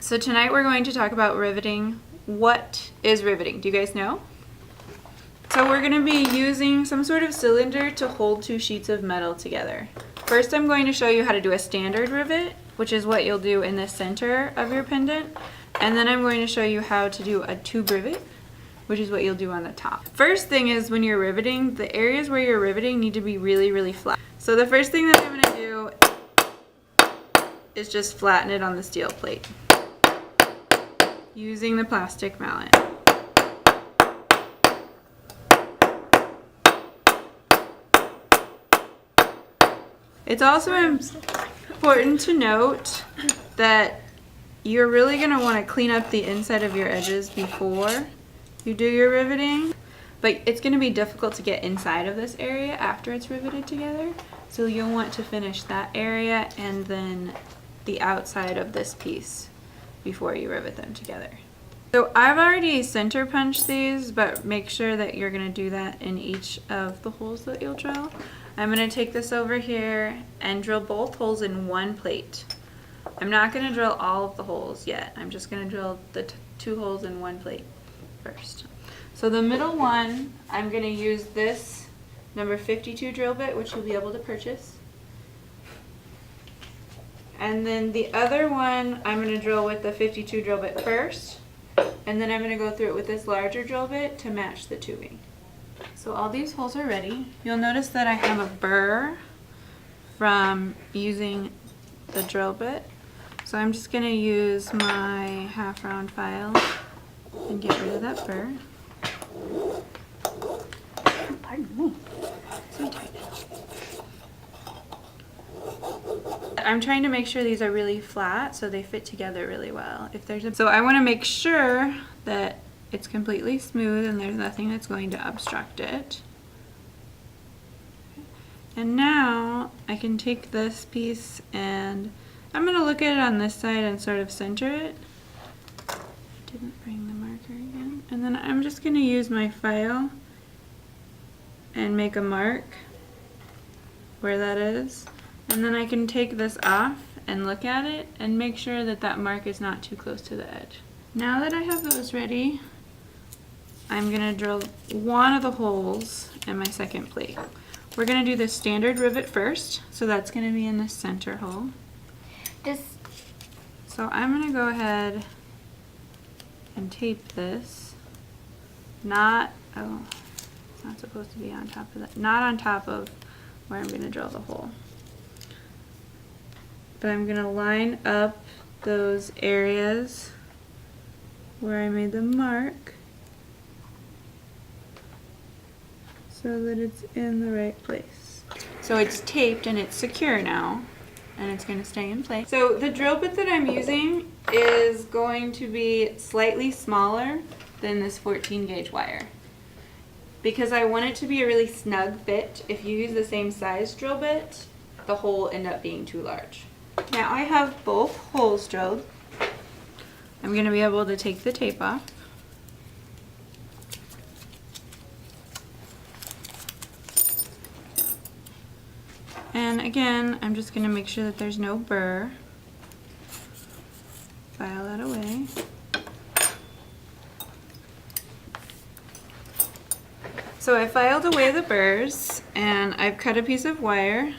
So tonight we're going to talk about riveting. What is riveting? Do you guys know? So we're going to be using some sort of cylinder to hold two sheets of metal together. First I'm going to show you how to do a standard rivet, which is what you'll do in the center of your pendant. And then I'm going to show you how to do a tube rivet, which is what you'll do on the top. First thing is when you're riveting, the areas where you're riveting need to be really, really flat. So the first thing that I'm going to do is just flatten it on the steel plate using the plastic mallet. It's also important to note that you're really going to want to clean up the inside of your edges before you do your riveting, but it's going to be difficult to get inside of this area after it's riveted together, so you'll want to finish that area and then the outside of this piece before you rivet them together. So I've already center punched these, but make sure that you're going to do that in each of the holes that you'll drill. I'm going to take this over here and drill both holes in one plate. I'm not going to drill all of the holes yet. I'm just going to drill the two holes in one plate first. So the middle one, I'm going to use this number 52 drill bit, which you'll be able to purchase. And then the other one, I'm going to drill with the 52 drill bit first, and then I'm going to go through it with this larger drill bit to match the tubing. So all these holes are ready. You'll notice that I have a burr from using the drill bit. So I'm just going to use my half round file and get rid of that burr. Pardon me. So tight. I'm trying to make sure these are really flat so they fit together really well. So I want to make sure that it's completely smooth and there's nothing that's going to obstruct it. And now I can take this piece and I'm going to look at it on this side and sort of center it. Didn't bring the marker again. And then I'm just going to use my file and make a mark where that is. And then I can take this off and look at it and make sure that that mark is not too close to the edge. Now that I have those ready, I'm going to drill one of the holes in my second plate. We're going to do the standard rivet first, so that's going to be in the center hole. So I'm going to go ahead and tape this. It's not supposed to be on top of that. Not on top of where I'm going to drill the hole. But I'm going to line up those areas where I made the mark so that it's in the right place. So it's taped and it's secure now, and it's going to stay in place. So the drill bit that I'm using is going to be slightly smaller than this 14 gauge wire, because I want it to be a really snug fit. If you use the same size drill bit, the hole will end up being too large. Now I have both holes drilled. I'm going to be able to take the tape off. And again, I'm just going to make sure that there's no burr. File that away. So I filed away the burrs and I've cut a piece of wire.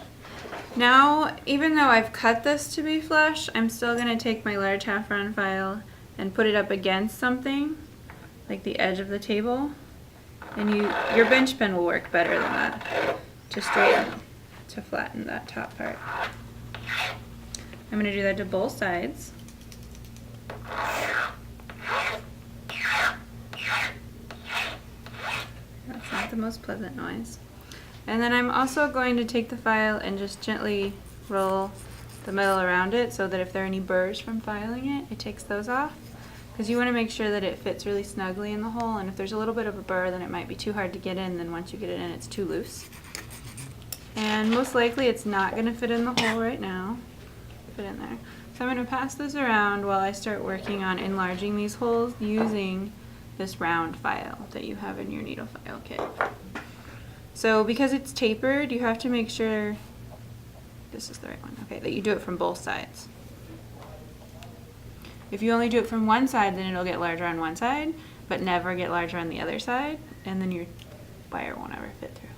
Now, even though I've cut this to be flush, I'm still going to take my large half round file and put it up against something, like the edge of the table. And your bench pen will work better than that to flatten that top part. I'm going to do that to both sides. That's not the most pleasant noise. And then I'm also going to take the file and just gently roll the metal around it so that if there are any burrs from filing it, it takes those off. Because you want to make sure that it fits really snugly in the hole, and if there's a little bit of a burr, then it might be too hard to get in, then once you get it in, it's too loose. And most likely it's not going to fit in the hole right now. Fit in there. So I'm going to pass this around while I start working on enlarging these holes using this round file that you have in your needle file kit. So because it's tapered, you have to make sure this is the right one, okay, that you do it from both sides. If you only do it from one side, then it'll get larger on one side, but never get larger on the other side, and then your wire won't ever fit through.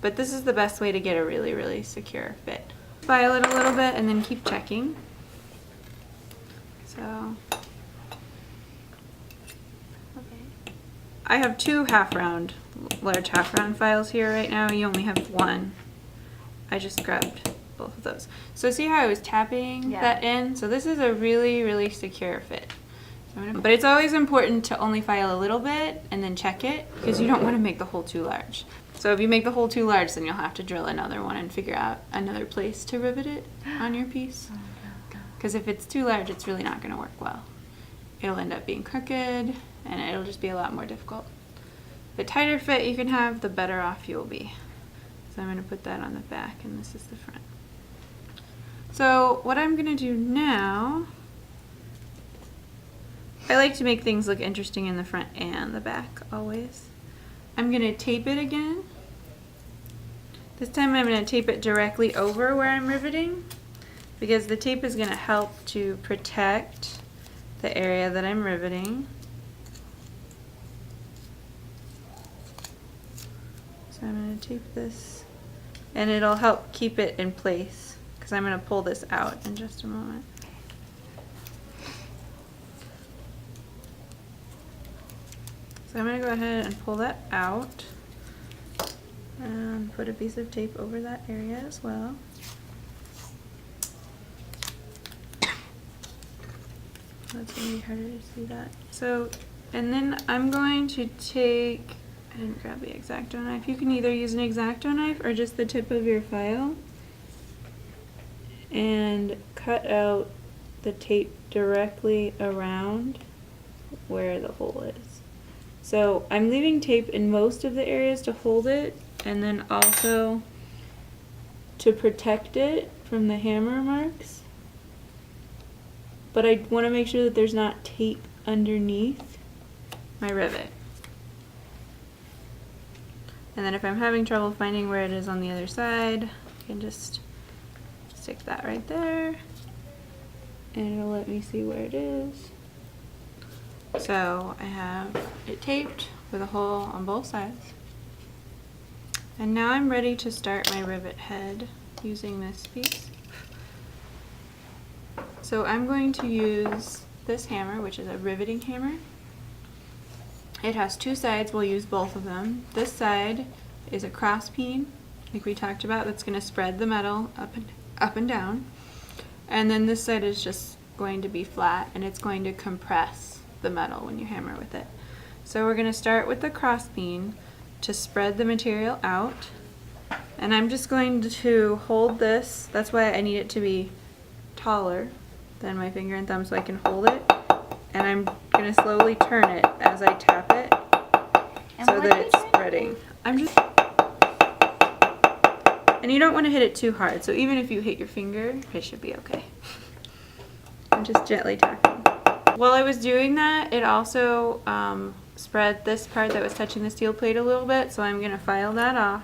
But this is the best way to get a really, really secure fit. File it a little bit and then keep checking. So, okay. I have two large half round files here right now. You only have one. I just grabbed both of those. So see how I was tapping that in? So this is a really, really secure fit. But it's always important to only file a little bit and then check it, because you don't want to make the hole too large. So if you make the hole too large, then you'll have to drill another one and figure out another place to rivet it on your piece. Because if it's too large, it's really not going to work well. It'll end up being crooked, and it'll just be a lot more difficult. The tighter fit you can have, the better off you will be. So I'm going to put that on the back, and this is the front. So what I'm going to do now, I like to make things look interesting in the front and the back always. I'm going to tape it again. This time I'm going to tape it directly over where I'm riveting, because the tape is going to help to protect the area that I'm riveting. So I'm going to tape this, and it'll help keep it in place, because I'm going to pull this out in just a moment. So I'm going to go ahead and pull that out and put a piece of tape over that area as well. That's going to be harder to see that. So, and then I'm going to take, I didn't grab the X-Acto knife. You can either use an X-Acto knife or just the tip of your file and cut out the tape directly around where the hole is. So I'm leaving tape in most of the areas to hold it, and then also to protect it from the hammer marks. But I want to make sure that there's not tape underneath my rivet. And then if I'm having trouble finding where it is on the other side, I can just stick that right there, and it'll let me see where it is. So I have it taped with a hole on both sides. And now I'm ready to start my rivet head using this piece. So I'm going to use this hammer, which is a riveting hammer. It has two sides, we'll use both of them. This side is a cross peen, like we talked about, that's going to spread the metal up and down. And then this side is just going to be flat, and it's going to compress the metal when you hammer with it. So we're going to start with the cross peen to spread the material out, and I'm just going to hold this. That's why I need it to be taller than my finger and thumb so I can hold it, and I'm going to slowly turn it as I tap it so that it's spreading. And you don't want to hit it too hard, so even if you hit your finger, it should be okay. I'm just gently tapping. While I was doing that, it also spread this part that was touching the steel plate a little bit, so I'm going to file that off,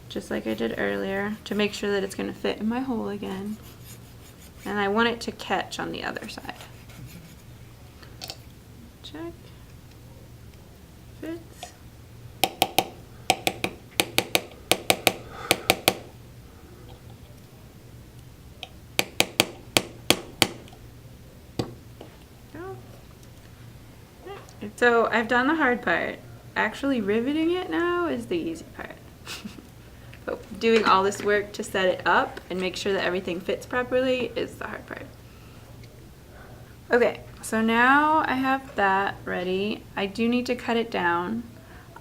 just like I did earlier, to make sure that it's going to fit in my hole again. And I want it to catch on the other side. Check. Fits. So I've done the hard part. Actually riveting it now is the easy part. But doing all this work to set it up and make sure that everything fits properly is the hard part. Okay, so now I have that ready. I do need to cut it down.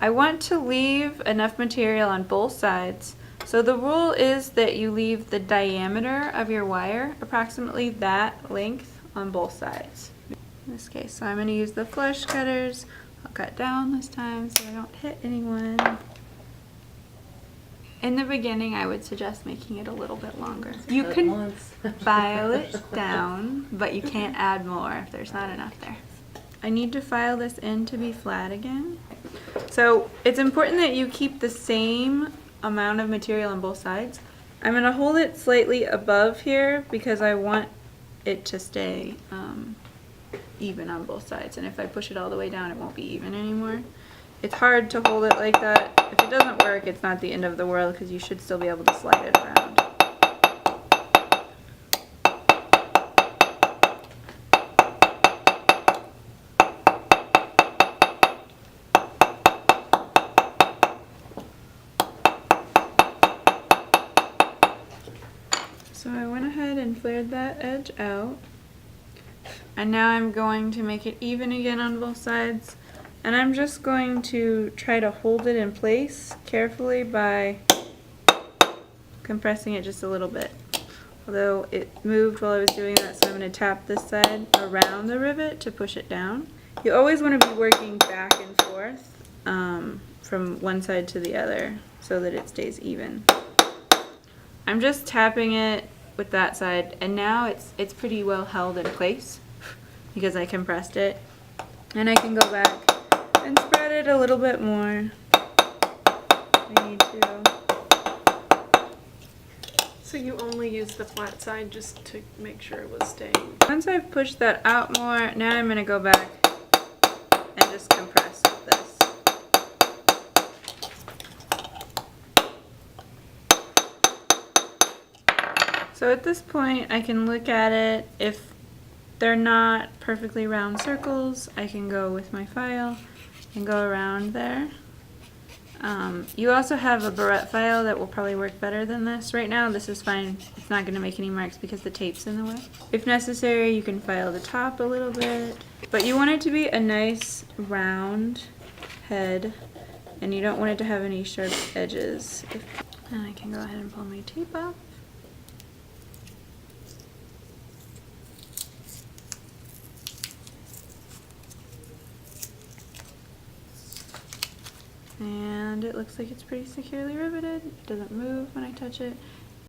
I want to leave enough material on both sides. So the rule is that you leave the diameter of your wire approximately that length on both sides. In this case, so I'm going to use the flush cutters. I'll cut down this time so I don't hit anyone. In the beginning, I would suggest making it a little bit longer. You can file it down, but you can't add more if there's not enough there. I need to file this in to be flat again. So it's important that you keep the same amount of material on both sides. I'm going to hold it slightly above here because I want it to stay even on both sides. And if I push it all the way down, it won't be even anymore. It's hard to hold it like that. If it doesn't work, it's not the end of the world because you should still be able to slide it around. So I went ahead and flared that edge out. And now I'm going to make it even again on both sides. And I'm just going to try to hold it in place carefully by compressing it just a little bit. Although it moved while I was doing that, so I'm going to tap this side around the rivet to push it down. You always want to be working back and forth from one side to the other so that it stays even. I'm just tapping it with that side, and now it's pretty well held in place because I compressed it. And I can go back and spread it a little bit more if I need to. So you only use the flat side just to make sure it was staying. Once I've pushed that out more, now I'm going to go back and just compress with this. So at this point, I can look at it. If they're not perfectly round circles, I can go with my file and go around there. You also have a barrette file that will probably work better than this. Right now, this is fine. It's not going to make any marks because the tape's in the way. If necessary, you can file the top a little bit. But you want it to be a nice round head, and you don't want it to have any sharp edges. And I can go ahead and pull my tape off. And it looks like it's pretty securely riveted. It doesn't move when I touch it.